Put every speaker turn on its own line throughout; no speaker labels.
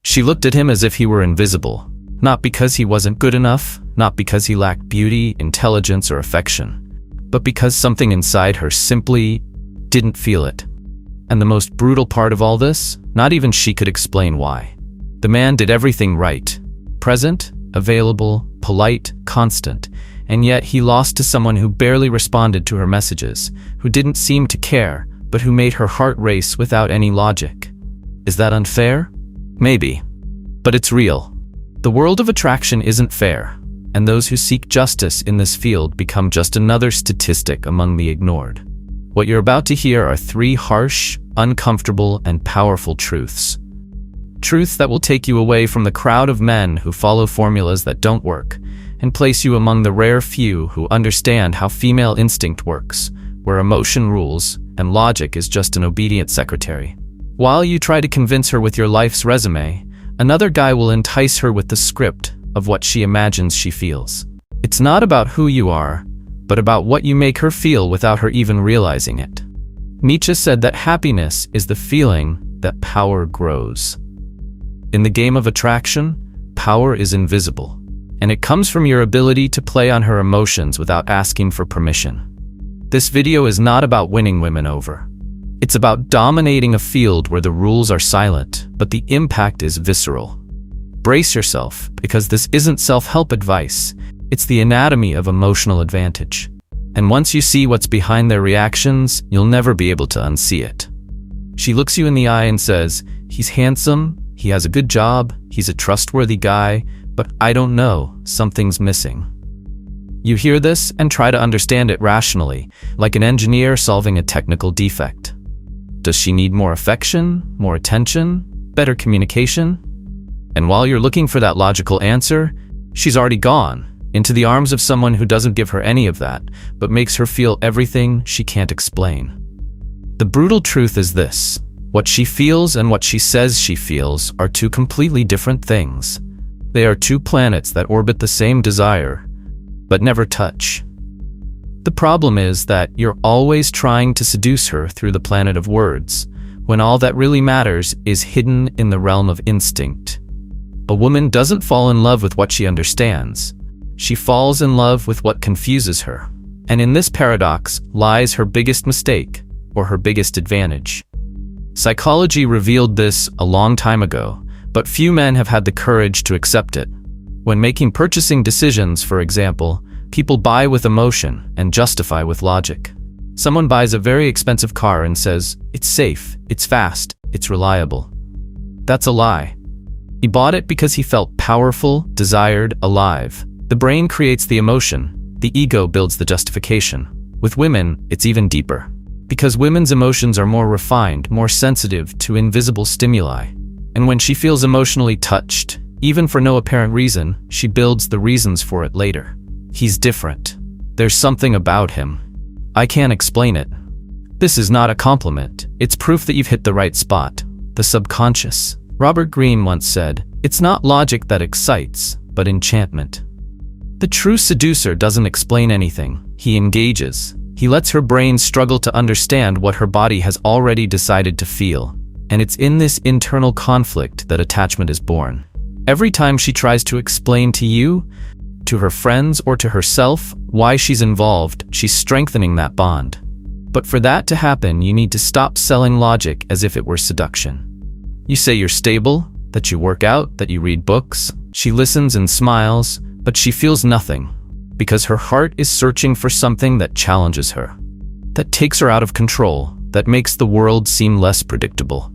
She looked at him as if he were invisible, not because he wasn't good enough, not because he lacked beauty, intelligence, or affection, but because something inside her simply didn't feel it. And the most brutal part of all this, not even she could explain why. The man did everything right. Present, available, polite, constant, and yet he lost to someone who barely responded to her messages, who didn't seem to care, but who made her heart race without any logic. Is that unfair? Maybe. But it's real. The world of attraction isn't fair, and those who seek justice in this field become just another statistic among the ignored. What you're about to hear are 3 harsh, uncomfortable, and powerful truths. Truths that will take you away from the crowd of men who follow formulas that don't work, and place you among the rare few who understand how female instinct works, where emotion rules and logic is just an obedient secretary. While you try to convince her with your life's resume, another guy will entice her with the script of what she imagines she feels. It's not about who you are, but about what you make her feel without her even realizing it. Nietzsche said that happiness is the feeling that power grows. In the game of attraction, power is invisible, and it comes from your ability to play on her emotions without asking for permission. This video is not about winning women over. It's about dominating a field where the rules are silent, but the impact is visceral. Brace yourself, because this isn't self-help advice. It's the anatomy of emotional advantage. And once you see what's behind their reactions, you'll never be able to unsee it. She looks you in the eye and says, "He's handsome, he has a good job, he's a trustworthy guy, but I don't know, something's missing." You hear this and try to understand it rationally, like an engineer solving a technical defect. Does she need more affection, more attention, better communication? And while you're looking for that logical answer, she's already gone, into the arms of someone who doesn't give her any of that, but makes her feel everything she can't explain. The brutal truth is this: what she feels and what she says she feels are 2 completely different things. They are 2 planets that orbit the same desire, but never touch. The problem is that you're always trying to seduce her through the planet of words, when all that really matters is hidden in the realm of instinct. A woman doesn't fall in love with what she understands. She falls in love with what confuses her. And in this paradox lies her biggest mistake, or her biggest advantage. Psychology revealed this a long time ago, but few men have had the courage to accept it. When making purchasing decisions, for example, people buy with emotion and justify with logic. Someone buys a very expensive car and says, "It's safe, it's fast, it's reliable." That's a lie. He bought it because he felt powerful, desired, alive. The brain creates the emotion, the ego builds the justification. With women, it's even deeper. Because women's emotions are more refined, more sensitive to invisible stimuli. And when she feels emotionally touched, even for no apparent reason, she builds the reasons for it later. He's different. There's something about him. I can't explain it. This is not a compliment. It's proof that you've hit the right spot. The subconscious. Robert Greene once said, "It's not logic that excites, but enchantment." The true seducer doesn't explain anything. He engages. He lets her brain struggle to understand what her body has already decided to feel. And it's in this internal conflict that attachment is born. Every time she tries to explain to you, to her friends, or to herself why she's involved, she's strengthening that bond. But for that to happen, you need to stop selling logic as if it were seduction. You say you're stable, that you work out, that you read books. She listens and smiles, but she feels nothing, because her heart is searching for something that challenges her, that takes her out of control, that makes the world seem less predictable.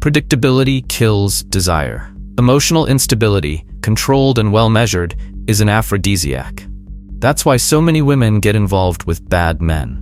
Predictability kills desire. Emotional instability, controlled and well-measured, is an aphrodisiac. That's why so many women get involved with bad men.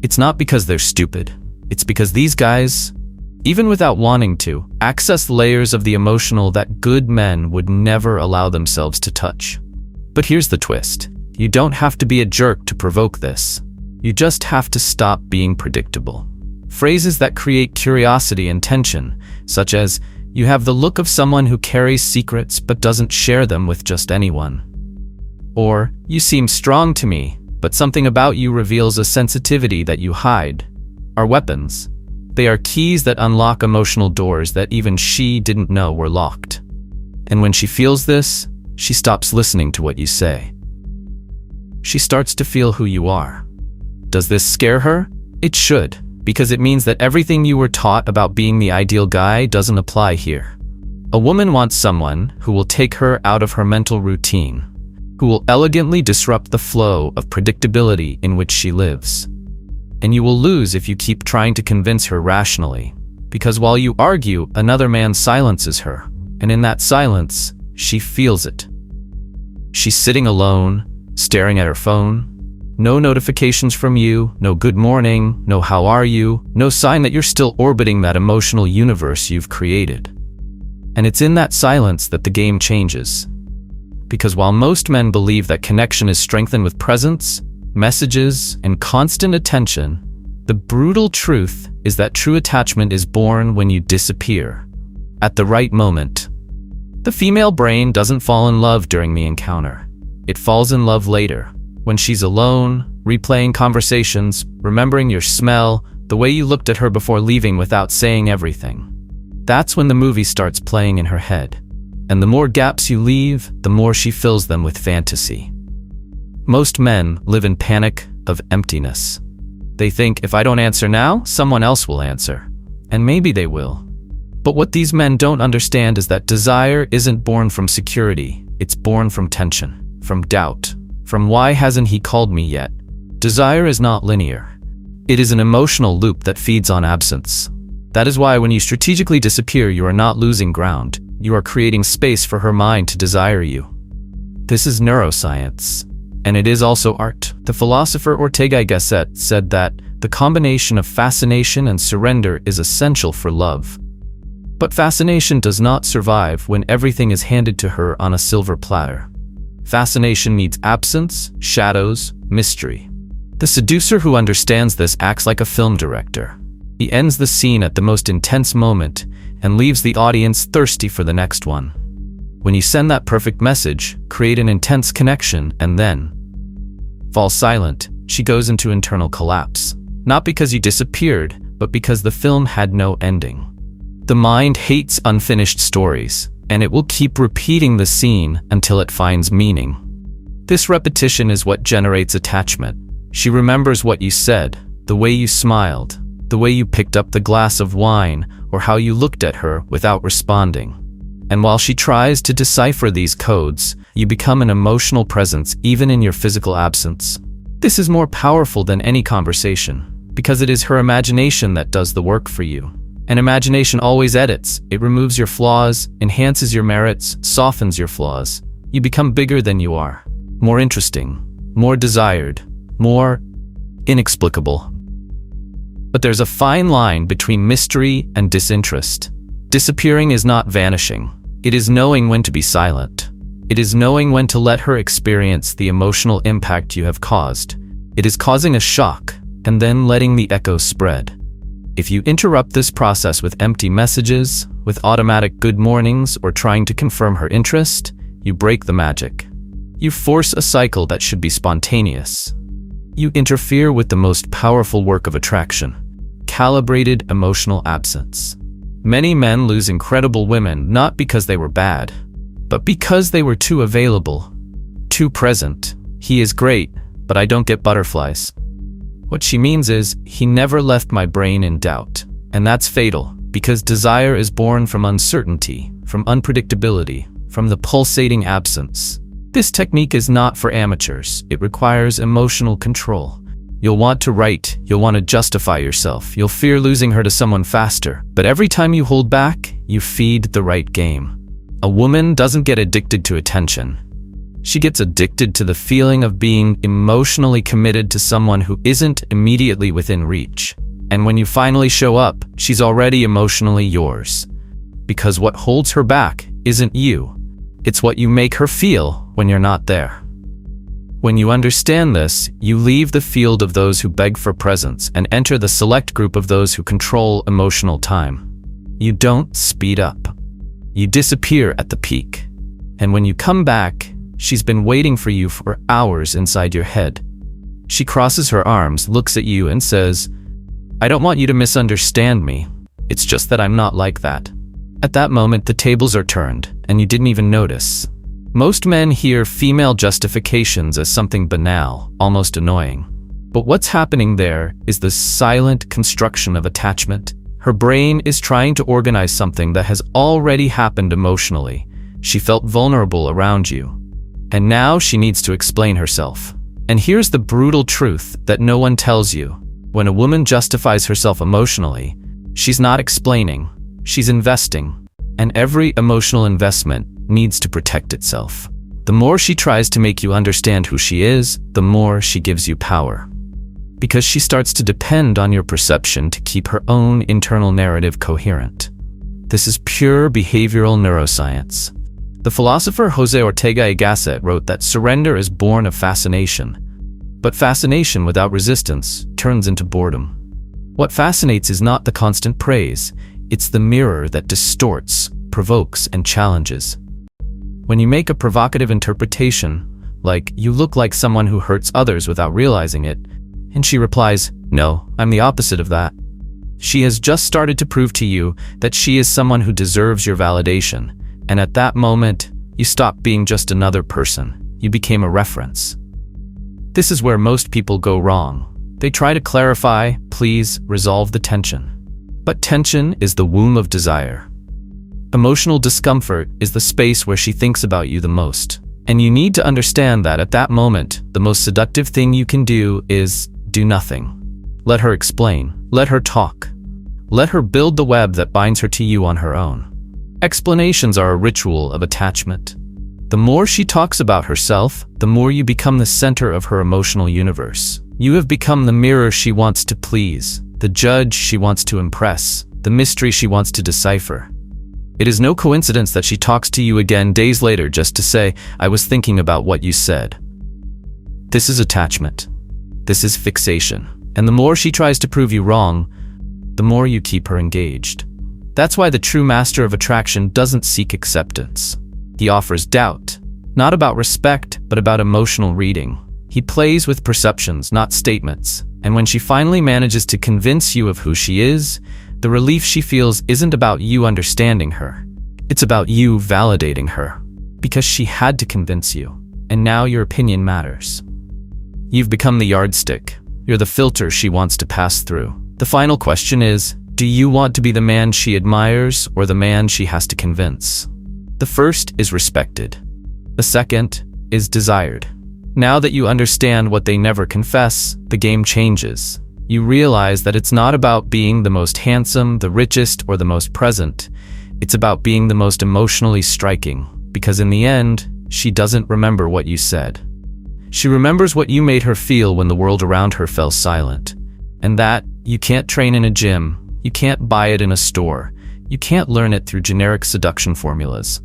It's not because they're stupid. It's because these guys, even without wanting to, access layers of the emotional that good men would never allow themselves to touch. But here's the twist. You don't have to be a jerk to provoke this. You just have to stop being predictable. Phrases that create curiosity and tension, such as, "You have the look of someone who carries secrets but doesn't share them with just anyone." Or, "You seem strong to me, but something about you reveals a sensitivity that you hide," are weapons. They are keys that unlock emotional doors that even she didn't know were locked. And when she feels this, she stops listening to what you say. She starts to feel who you are. Does this scare her? It should, because it means that everything you were taught about being the ideal guy doesn't apply here. A woman wants someone who will take her out of her mental routine, who will elegantly disrupt the flow of predictability in which she lives. And you will lose if you keep trying to convince her rationally, because while you argue, another man silences her, and in that silence, she feels it. She's sitting alone, staring at her phone. No notifications from you, no good morning, no how are you, no sign that you're still orbiting that emotional universe you've created. And it's in that silence that the game changes. Because while most men believe that connection is strengthened with presence, messages, and constant attention, the brutal truth is that true attachment is born when you disappear, at the right moment. The female brain doesn't fall in love during the encounter. It falls in love later, when she's alone, replaying conversations, remembering your smell, the way you looked at her before leaving without saying everything. That's when the movie starts playing in her head. And the more gaps you leave, the more she fills them with fantasy. Most men live in panic of emptiness. They think, if I don't answer now, someone else will answer. And maybe they will. But what these men don't understand is that desire isn't born from security. It's born from tension, from doubt, from why hasn't he called me yet? Desire is not linear. It is an emotional loop that feeds on absence. That is why when you strategically disappear, you are not losing ground. You are creating space for her mind to desire you. This is neuroscience. And it is also art. The philosopher Ortega y Gasset said that the combination of fascination and surrender is essential for love. But fascination does not survive when everything is handed to her on a silver platter. Fascination needs absence, shadows, mystery. The seducer who understands this acts like a film director. He ends the scene at the most intense moment and leaves the audience thirsty for the next one. When you send that perfect message, create an intense connection, and then fall silent, she goes into internal collapse. Not because you disappeared, but because the film had no ending. The mind hates unfinished stories, and it will keep repeating the scene until it finds meaning. This repetition is what generates attachment. She remembers what you said, the way you smiled, the way you picked up the glass of wine, or how you looked at her without responding. And while she tries to decipher these codes, you become an emotional presence even in your physical absence. This is more powerful than any conversation, because it is her imagination that does the work for you. And imagination always edits. It removes your flaws, enhances your merits, softens your flaws. You become bigger than you are, more interesting, more desired, more inexplicable. But there's a fine line between mystery and disinterest. Disappearing is not vanishing. It is knowing when to be silent. It is knowing when to let her experience the emotional impact you have caused. It is causing a shock, and then letting the echo spread. If you interrupt this process with empty messages, with automatic good mornings, or trying to confirm her interest, you break the magic. You force a cycle that should be spontaneous. You interfere with the most powerful work of attraction, calibrated emotional absence. Many men lose incredible women not because they were bad, but because they were too available, too present. He is great, but I don't get butterflies. What she means is, he never left my brain in doubt. And that's fatal, because desire is born from uncertainty, from unpredictability, from the pulsating absence. This technique is not for amateurs. It requires emotional control. You'll want to write, you'll want to justify yourself, you'll fear losing her to someone faster. But every time you hold back, you feed the right game. A woman doesn't get addicted to attention. She gets addicted to the feeling of being emotionally committed to someone who isn't immediately within reach. And when you finally show up, she's already emotionally yours. Because what holds her back isn't you. It's what you make her feel when you're not there. When you understand this, you leave the field of those who beg for presence and enter the select group of those who control emotional time. You don't speed up. You disappear at the peak. And when you come back, she's been waiting for you for hours inside your head. She crosses her arms, looks at you, and says, I don't want you to misunderstand me. It's just that I'm not like that. At that moment, the tables are turned, and you didn't even notice. Most men hear female justifications as something banal, almost annoying. But what's happening there is the silent construction of attachment. Her brain is trying to organize something that has already happened emotionally. She felt vulnerable around you, and now she needs to explain herself. And here's the brutal truth that no one tells you. When a woman justifies herself emotionally, she's not explaining, she's investing. And every emotional investment needs to protect itself. The more she tries to make you understand who she is, the more she gives you power. Because she starts to depend on your perception to keep her own internal narrative coherent. This is pure behavioral neuroscience. The philosopher Jose Ortega y Gasset wrote that surrender is born of fascination, but fascination without resistance turns into boredom. What fascinates is not the constant praise, it's the mirror that distorts, provokes, and challenges. When you make a provocative interpretation, like, "You look like someone who hurts others without realizing it," and she replies, "No, I'm the opposite of that," she has just started to prove to you that she is someone who deserves your validation. And at that moment, you stop being just another person. You became a reference. This is where most people go wrong. They try to clarify, please, resolve the tension. But tension is the womb of desire. Emotional discomfort is the space where she thinks about you the most. And you need to understand that at that moment, the most seductive thing you can do is do nothing. Let her explain. Let her talk. Let her build the web that binds her to you on her own. Explanations are a ritual of attachment. The more she talks about herself, the more you become the center of her emotional universe. You have become the mirror she wants to please, the judge she wants to impress, the mystery she wants to decipher. It is no coincidence that she talks to you again days later just to say, "I was thinking about what you said." This is attachment. This is fixation. And the more she tries to prove you wrong, the more you keep her engaged. That's why the true master of attraction doesn't seek acceptance. He offers doubt, not about respect, but about emotional reading. He plays with perceptions, not statements. And when she finally manages to convince you of who she is, the relief she feels isn't about you understanding her. It's about you validating her. Because she had to convince you, and now your opinion matters. You've become the yardstick. You're the filter she wants to pass through. The final question is, do you want to be the man she admires or the man she has to convince? The first is respected. The second is desired. Now that you understand what they never confess, the game changes. You realize that it's not about being the most handsome, the richest, or the most present. It's about being the most emotionally striking, because in the end, she doesn't remember what you said. She remembers what you made her feel when the world around her fell silent. And that, you can't train in a gym. You can't buy it in a store. You can't learn it through generic seduction formulas.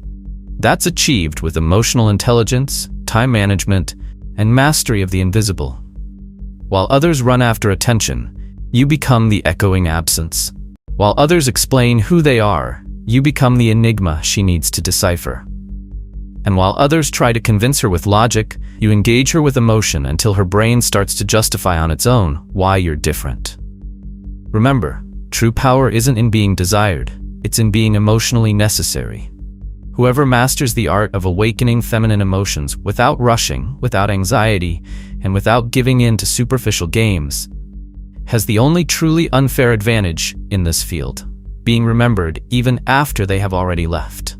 That's achieved with emotional intelligence, time management, and mastery of the invisible. While others run after attention, you become the echoing absence. While others explain who they are, you become the enigma she needs to decipher. And while others try to convince her with logic, you engage her with emotion until her brain starts to justify on its own why you're different. Remember, true power isn't in being desired, it's in being emotionally necessary. Whoever masters the art of awakening feminine emotions without rushing, without anxiety, and without giving in to superficial games, has the only truly unfair advantage in this field, being remembered even after they have already left.